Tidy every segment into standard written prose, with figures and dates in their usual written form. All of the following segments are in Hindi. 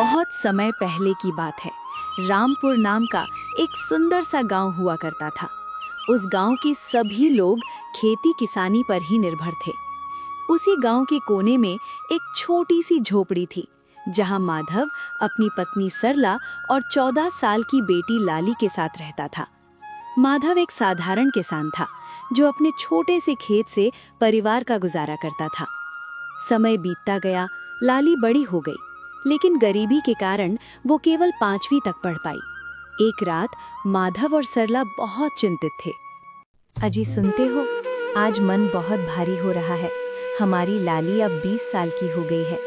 बहुत समय पहले की बात है। रामपुर नाम का एक सुंदर सा गांव हुआ करता था। उस गांव के सभी लोग खेती किसानी पर ही निर्भर थे। उसी गांव के कोने में एक छोटी सी झोपड़ी थी, जहां माधव अपनी पत्नी सरला और 14 साल की बेटी लाली के साथ रहता था। माधव एक साधारण किसान था, जो अपने छोटे से खेत से परिवार का गुजारा करता था। समय बीतता गया, लाली बड़ी हो गई, लेकिन गरीबी के कारण वो केवल 5वीं तक पढ़ पाई। एक रात माधव और सरला बहुत चिंतित थे। अजी सुनते हो, आज मन बहुत भारी हो रहा है। हमारी लाली अब 20 साल की हो गई है।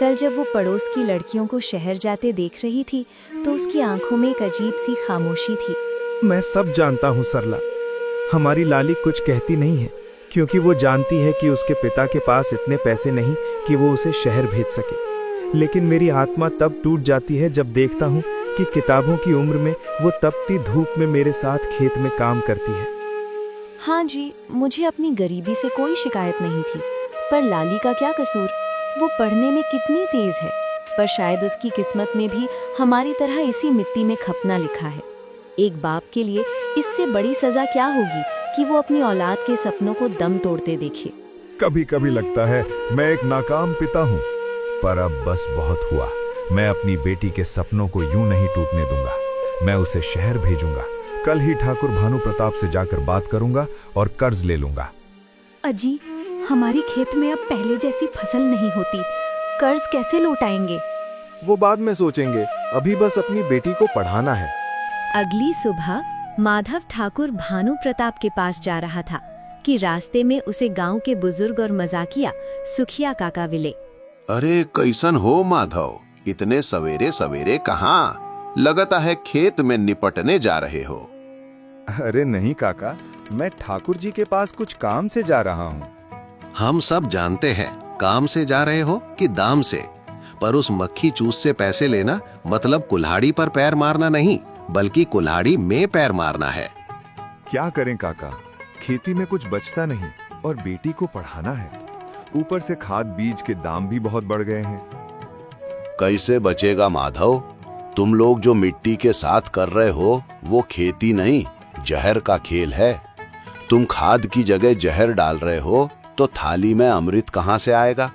कल जब वो पड़ोस की लड़कियों को शहर जाते देख रही थी, तो उसकी आंखों में एक अजीब सी खामोशी थी। मैं सब जानता हूँ सरला, हमारी लाली कुछ कहती नहीं है, क्योंकि वो जानती है कि उसके पिता के पास इतने पैसे नहीं कि वो उसे शहर भेज सके। लेकिन मेरी आत्मा तब टूट जाती है जब देखता हूँ कि किताबों की उम्र में वो तपती धूप में मेरे साथ खेत में काम करती है। हाँ जी, मुझे अपनी गरीबी से कोई शिकायत नहीं थी, पर लाली का क्या कसूर? वो पढ़ने में कितनी तेज है, पर शायद उसकी किस्मत में भी हमारी तरह इसी मिट्टी में खपना लिखा है। एक बाप के लिए इससे बड़ी सजा क्या होगी कि वो अपनी औलाद के सपनों को दम तोड़ते देखे। कभी कभी लगता है मैं एक नाकाम पिता हूँ, पर अब बस बहुत हुआ। मैं अपनी बेटी के सपनों को यूं नहीं टूटने दूंगा। मैं उसे शहर भेजूंगा। कल ही ठाकुर भानु प्रताप से जाकर बात करूंगा और कर्ज ले लूंगा। अजी, हमारी खेत में अब पहले जैसी फसल नहीं होती, कर्ज कैसे लौटाएंगे? वो बाद में सोचेंगे, अभी बस अपनी बेटी को पढ़ाना है। अगली सुबह माधव ठाकुर भानु प्रताप के पास जा रहा था कि रास्ते में उसे गांव के बुजुर्ग और मजाकिया सुखिया काका मिले। अरे कैसन हो माधव, इतने सवेरे सवेरे कहाँ? लगता है खेत में निपटने जा रहे हो। अरे नहीं काका, मैं ठाकुर जी के पास कुछ काम से जा रहा हूँ। हम सब जानते हैं काम से जा रहे हो कि दाम से, पर उस मक्खी चूस से पैसे लेना मतलब कुल्हाड़ी पर पैर मारना नहीं, बल्कि कुल्हाड़ी में पैर मारना है। क्या करें काका, खेती में कुछ बचता नहीं और बेटी को पढ़ाना है। ऊपर से खाद बीज के दाम भी बहुत बढ़ गए हैं। कैसे बचेगा माधव? तुम लोग जो मिट्टी के साथ कर रहे हो वो खेती नहीं, जहर का खेल है। तुम खाद की जगह जहर डाल रहे हो तो थाली में अमृत कहाँ से आएगा?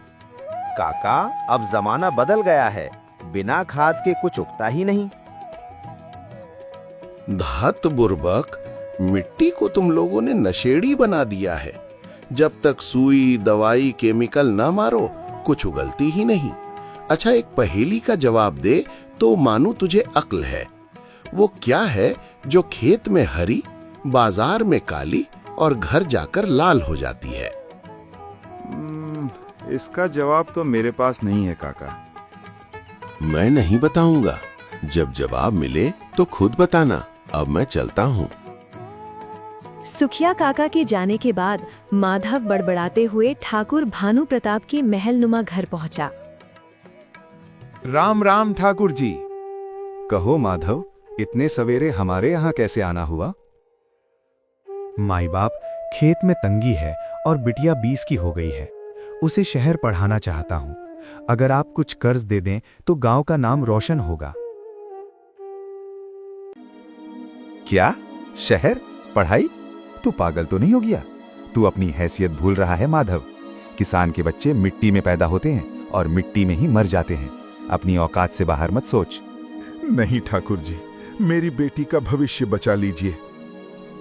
काका, अब जमाना बदल गया है, बिना खाद के कुछ उगता ही नहीं। धत बुर्बक, मिट्टी को तुम लोगों ने नशेड़ी बना दिया है। जब तक सुई दवाई केमिकल न मारो कुछ उगलती ही नहीं। अच्छा, एक पहेली का जवाब दे तो मानू तुझे अक्ल है। वो क्या है जो खेत में हरी, बाजार में काली और घर जाकर लाल हो जाती है? इसका जवाब तो मेरे पास नहीं है काका। मैं नहीं बताऊंगा, जब जवाब मिले तो खुद बताना। अब मैं चलता हूँ। सुखिया काका के जाने के बाद माधव बड़बड़ाते हुए ठाकुर भानु प्रताप के महलनुमा घर पहुंचा। राम राम ठाकुर जी। कहो माधव, इतने सवेरे हमारे यहाँ कैसे आना हुआ? माई बाप, खेत में तंगी है और बिटिया 20 की हो गई है। उसे शहर पढ़ाना चाहता हूँ। अगर आप कुछ कर्ज दे दें तो गांव का नाम रोशन होगा। क्या? शहर? पढ़ाई? तू पागल तो नहीं हो गया? तू अपनी हैसियत भूल रहा है माधव। किसान के बच्चे मिट्टी में पैदा होते हैं और मिट्टी में ही मर जाते हैं। अपनी औकात से बाहर मत सोच। नहीं ठाकुर जी, मेरी बेटी का भविष्य बचा लीजिए।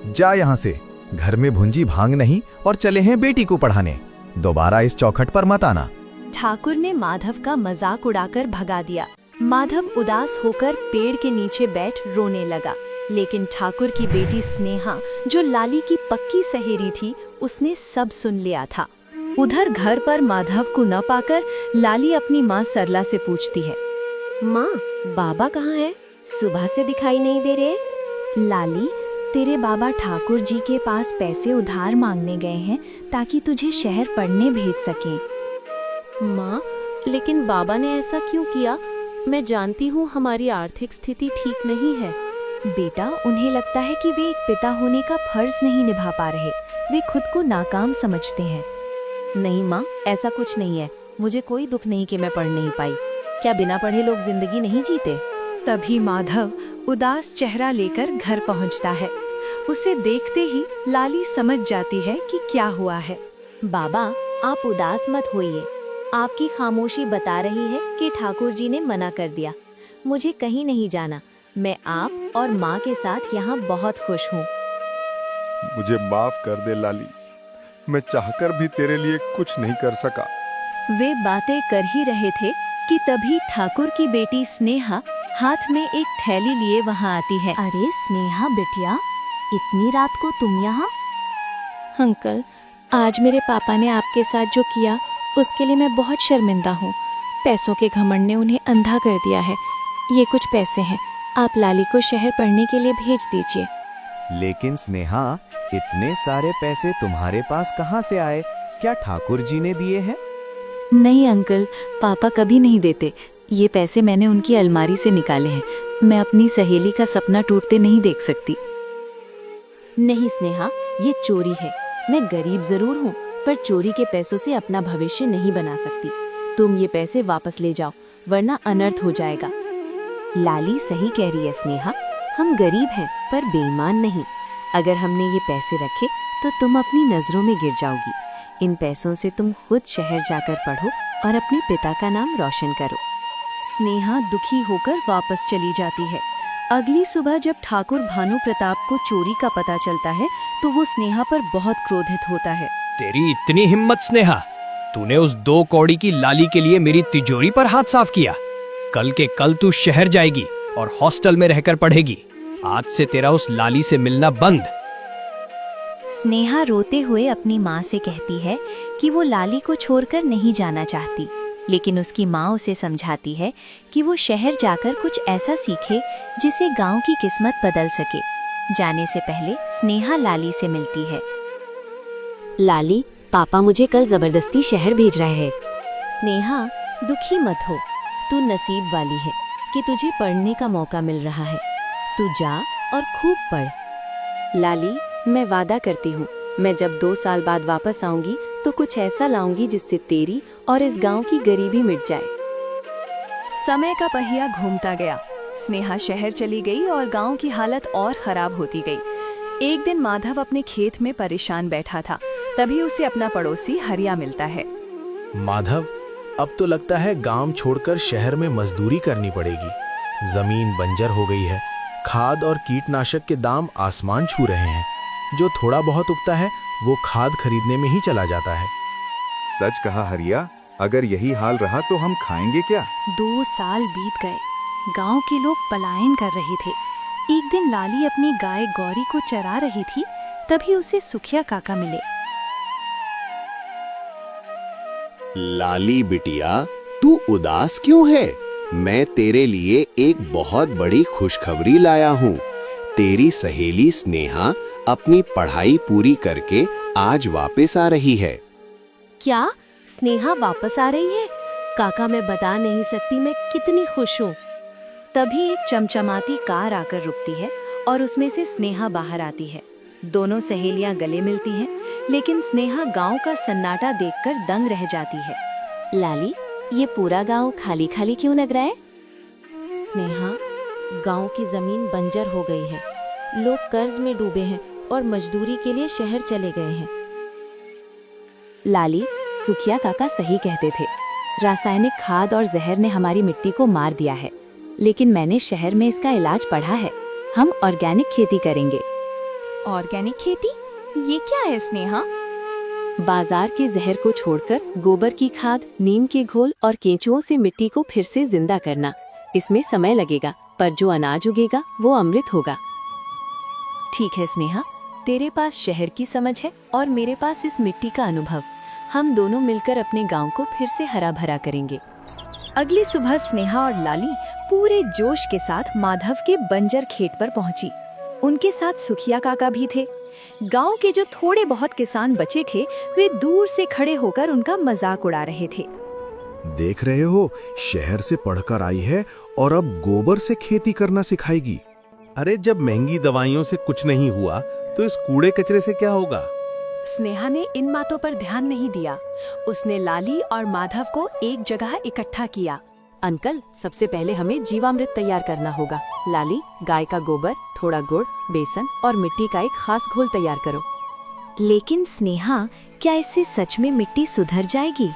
जा यहाँ से। घर में भुंजी भांग नहीं और चले हैं बेटी को पढ़ाने। दोबारा इस चौखट पर मत आना। ठाकुर ने माधव का मजाक उड़ाकर भगा दिया। माधव उदास होकर पेड़ के नीचे बैठ रोने लगा। लेकिन ठाकुर की बेटी स्नेहा, जो लाली की पक्की सहेली थी, उसने सब सुन लिया था। उधर घर पर माधव को न पाकर लाली अपनी माँ सरला से पूछती है, माँ, बाबा कहाँ है? सुबह से दिखाई नहीं दे रहे। लाली, तेरे बाबा ठाकुर जी के पास पैसे उधार मांगने गए हैं ताकि तुझे शहर पढ़ने भेज सकें। माँ, लेकिन बाबा ने ऐसा क्यों किया? मैं जानती हूँ हमारी आर्थिक स्थिति ठीक नहीं है। बेटा, उन्हें लगता है कि वे एक पिता होने का फर्ज नहीं निभा पा रहे। वे खुद को नाकाम समझते हैं। नहीं माँ, ऐसा कुछ नहीं है। मुझे कोई दुख नहीं कि मैं पढ़ नहीं पाई। क्या बिना पढ़े लोग जिंदगी नहीं जीते? तभी माधव उदास चेहरा लेकर घर पहुंचता है। उसे देखते ही लाली समझ जाती है कि क्या हुआ है। बाबा, आप उदास मत होइए। आपकी खामोशी बता रही है कि ठाकुर जी ने मना कर दिया। मुझे कहीं नहीं जाना। मैं आप और माँ के साथ यहाँ बहुत खुश हूँ। मुझे माफ कर दे लाली, मैं चाहकर भी तेरे लिए कुछ नहीं कर सका। वे बातें कर ही रहे थे कि तभी ठाकुर की बेटी स्नेहा हाथ में एक थैली लिए वहाँ आती है। अरे स्नेहा बिटिया, इतनी रात को तुम यहाँ? अंकल, आज मेरे पापा ने आपके साथ जो किया उसके लिए मैं बहुत शर्मिंदा हूँ। पैसों के घमंड ने उन्हें अंधा कर दिया है। ये कुछ पैसे हैं, आप लाली को शहर पढ़ने के लिए भेज दीजिए। लेकिन स्नेहा, इतने सारे पैसे तुम्हारे पास कहाँ से आए? क्या ठाकुर जी ने दिए हैं? नहीं अंकल, पापा कभी नहीं देते। ये पैसे मैंने उनकी अलमारी से निकाले हैं। मैं अपनी सहेली का सपना टूटते नहीं देख सकती। नहीं स्नेहा, ये चोरी है। मैं गरीब जरूर हूँ, पर चोरी के पैसों से अपना भविष्य नहीं बना सकती। तुम ये पैसे वापस ले जाओ, वरना अनर्थ हो जाएगा। लाली सही कह रही है स्नेहा, हम गरीब हैं पर बेईमान नहीं। अगर हमने ये पैसे रखे तो तुम अपनी नजरों में गिर जाओगी। इन पैसों से तुम खुद शहर जाकर पढ़ो और अपने पिता का नाम रोशन करो। स्नेहा दुखी होकर वापस चली जाती है। अगली सुबह जब ठाकुर भानु प्रताप को चोरी का पता चलता है तो वो स्नेहा पर बहुत क्रोधित होता है। तेरी इतनी हिम्मत स्नेहा, तूने उस 2 कौड़ी की लाली के लिए मेरी तिजोरी पर हाथ साफ किया। कल के कल तू शहर जाएगी और हॉस्टल में रहकर पढ़ेगी। आज से तेरा उस लाली से मिलना बंद। स्नेहा रोते हुए अपनी माँ से कहती है कि वो लाली को छोड़कर नहीं जाना चाहती, लेकिन उसकी माँ उसे समझाती है कि वो शहर जाकर कुछ ऐसा सीखे जिसे गांव की किस्मत बदल सके। जाने से पहले स्नेहा लाली से मिलती है। लाली, पापा मुझे कल जबरदस्ती शहर भेज रहे हैं। स्नेहा, दुखी मत हो। तू नसीब वाली है कि तुझे पढ़ने का मौका मिल रहा है। तू जा और खूब पढ़। लाली, मैं वादा करती हूँ, मैं जब 2 साल बाद वापस आऊंगी तो कुछ ऐसा लाऊंगी जिससे तेरी और इस गांव की गरीबी मिट जाए। समय का पहिया घूमता गया। स्नेहा शहर चली गई और गांव की हालत और खराब होती गई। एक दिन माधव अपने खेत में परेशान बैठा था, तभी उसे अपना पड़ोसी हरिया मिलता है। माधव, अब तो लगता है गांव छोड़कर शहर में मजदूरी करनी पड़ेगी। जमीन बंजर हो गई है, खाद और कीटनाशक के दाम आसमान छू रहे हैं। जो थोड़ा बहुत उगता है वो खाद खरीदने में ही चला जाता है। सच कहा हरिया, अगर यही हाल रहा तो हम खाएंगे क्या? 2 साल बीत गए। गांव के लोग पलायन कर रहे थे। एक दिन लाली अपनी गाय गौरी को चरा रही थी, तभी उसे सुखिया काका मिले। लाली बिटिया, तू उदास क्यों है? मैं तेरे लिए एक बहुत बड़ी खुशखबरी लाया हूँ। तेरी सहेली स्नेहा अपनी पढ़ाई पूरी करके आज वापस आ रही है। क्या स्नेहा वापस आ रही है? काका, मैं बता नहीं सकती मैं कितनी खुश हूँ। तभी एक चमचमाती कार आकर रुकती है और उसमें से स्नेहा बाहर आती है। दोनों सहेलियां गले मिलती हैं, लेकिन स्नेहा गांव का सन्नाटा देखकर दंग रह जाती है। लाली, ये पूरा गांव खाली खाली क्यों लग रहा है? स्नेहा, गांव की जमीन बंजर हो गई है। लोग कर्ज में डूबे हैं और मजदूरी के लिए शहर चले गए हैं। लाली, सुखिया काका सही कहते थे। रासायनिक खाद और जहर ने हमारी मिट्टी को मार दिया है, लेकिन मैंने शहर में इसका इलाज पढ़ा है। हम ऑर्गेनिक खेती करेंगे। ऑर्गेनिक खेती? ये क्या है स्नेहा? बाजार के जहर को छोड़कर गोबर की खाद, नीम के घोल और केंचुओं से मिट्टी को फिर से जिंदा करना। इसमें समय लगेगा, पर जो अनाज उगेगा वो अमृत होगा। ठीक है स्नेहा, तेरे पास शहर की समझ है और मेरे पास इस मिट्टी का अनुभव। हम दोनों मिलकर अपने गांव को फिर से हरा भरा करेंगे। अगली सुबह स्नेहा और लाली पूरे जोश के साथ माधव के बंजर खेत पर पहुंची। उनके साथ सुखिया काका भी थे। गांव के जो थोड़े बहुत किसान बचे थे, वे दूर से खड़े होकर उनका मजाक उड़ा रहे थे। देख रहे हो, शहर से पढ़कर आई है और अब गोबर से खेती करना सिखाएगी। अरे जब महंगी दवाइयों से कुछ नहीं हुआ तो इस कूड़े कचरे से क्या होगा? स्नेहा ने इन बातों पर ध्यान नहीं दिया। उसने लाली और माधव को एक जगह इकट्ठा किया। अंकल, सबसे पहले हमें जीवामृत तैयार करना होगा। लाली, गाय का गोबर, थोड़ा गुड़, बेसन और मिट्टी का एक खास घोल तैयार करो। लेकिन स्नेहा, क्या इससे सच में मिट्टी सुधर जाएगी?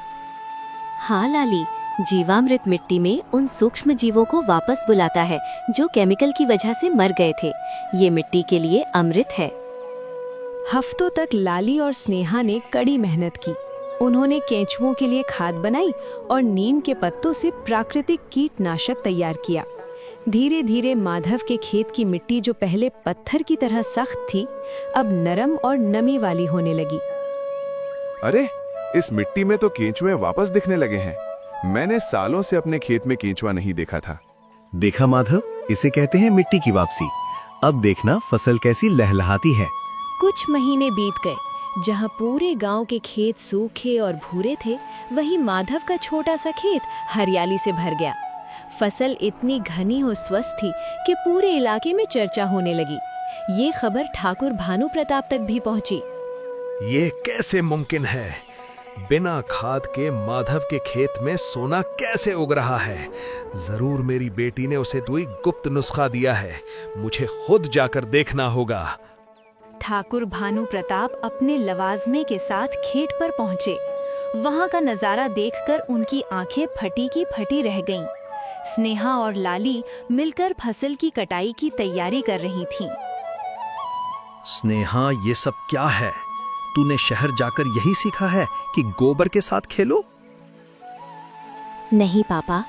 हाँ लाली, जीवामृत मिट्टी में उन सूक्ष्म जीवों को वापस बुलाता है जो केमिकल की वजह से मर गए थे। ये मिट्टी के लिए अमृत है। हफ्तों तक लाली और स्नेहा ने कड़ी मेहनत की। उन्होंने केंचुओं के लिए खाद बनाई और नीम के पत्तों से प्राकृतिक कीटनाशक तैयार किया। धीरे धीरे माधव के खेत की मिट्टी, जो पहले पत्थर की तरह सख्त थी, अब नरम और नमी वाली होने लगी। अरे, इस मिट्टी में तो केंचुए वापस दिखने लगे हैं। मैंने सालों से अपने खेत में केंचुआ नहीं देखा था। देखा माधव, इसे कहते हैं मिट्टी की वापसी। अब देखना फसल कैसी लहलहाती है। कुछ महीने बीत गए। जहाँ पूरे गांव के खेत सूखे और भूरे थे, वहीं माधव का छोटा सा खेत हरियाली से भर गया। फसल इतनी घनी और स्वस्थ थी कि पूरे इलाके में चर्चा होने लगी। ये खबर ठाकुर भानु प्रताप तक भी पहुंची। ये कैसे मुमकिन है? बिना खाद के माधव के खेत में सोना कैसे उग रहा है? जरूर मेरी बेटी ने उसे कोई गुप्त नुस्खा दिया है। मुझे खुद जाकर देखना होगा। ठाकुर भानु प्रताप अपने लवाजमे के साथ खेत पर पहुंचे। वहां का नजारा देखकर उनकी आंखें फटी की फटी रह गईं। स्नेहा और लाली मिलकर फसल की कटाई की तैयारी कर रही थीं। स्नेहा, ये सब क्या है? तूने शहर जाकर यही सीखा है कि गोबर के साथ खेलो? नहीं पापा,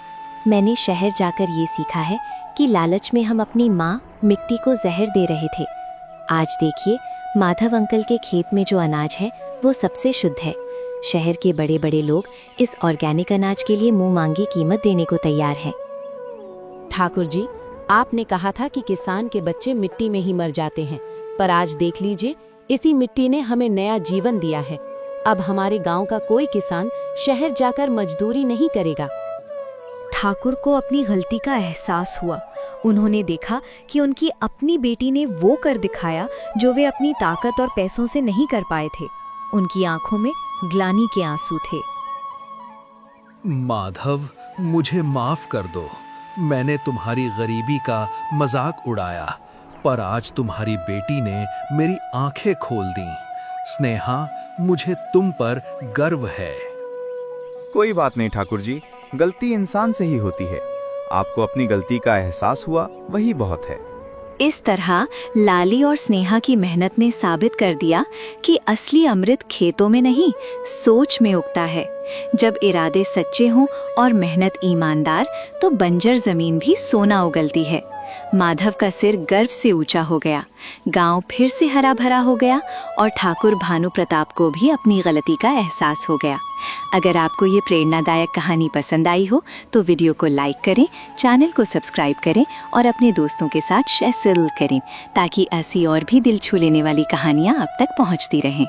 मैंने शहर जाकर ये सीखा है कि लालच में हम अपनी माँ मिट्टी को जहर दे रहे थे। आज देखिए, माधव अंकल के खेत में जो अनाज है वो सबसे शुद्ध है। शहर के बड़े बड़े लोग इस ऑर्गेनिक अनाज के लिए मुंह मांगी कीमत देने को तैयार हैं। ठाकुर जी, आपने कहा था कि किसान के बच्चे मिट्टी में ही मर जाते हैं, पर आज देख लीजिए, इसी मिट्टी ने हमें नया जीवन दिया है। अब हमारे गांव का कोई किसान शहर जाकर मजदूरी नहीं करेगा। ठाकुर को अपनी गलती का एहसास हुआ। उन्होंने देखा कि उनकी अपनी बेटी ने वो कर दिखाया जो वे अपनी ताकत और पैसों से नहीं कर पाए थे। उनकी आंखों में ग्लानि के आंसू थे। माधव, मुझे माफ कर दो। मैंने तुम्हारी गरीबी का मजाक उड़ाया, पर आज तुम्हारी बेटी ने मेरी आंखें खोल दी। स्नेहा, मुझे तुम पर गर्व है। कोई बात नहीं ठाकुर जी, गलती इंसान से ही होती है। आपको अपनी गलती का एहसास हुआ, वही बहुत है। इस तरह लाली और स्नेहा की मेहनत ने साबित कर दिया कि असली अमृत खेतों में नहीं, सोच में उगता है। जब इरादे सच्चे हों और मेहनत ईमानदार, तो बंजर जमीन भी सोना उगलती है। माधव का सिर गर्व से ऊंचा हो गया, गांव फिर से हरा भरा हो गया और ठाकुर भानु प्रताप को भी अपनी गलती का एहसास हो गया। अगर आपको ये प्रेरणादायक कहानी पसंद आई हो तो वीडियो को लाइक करें, चैनल को सब्सक्राइब करें और अपने दोस्तों के साथ शेयर जरूर करें, ताकि ऐसी और भी दिल छू लेने वाली कहानियाँ आप तक पहुँचती रहें।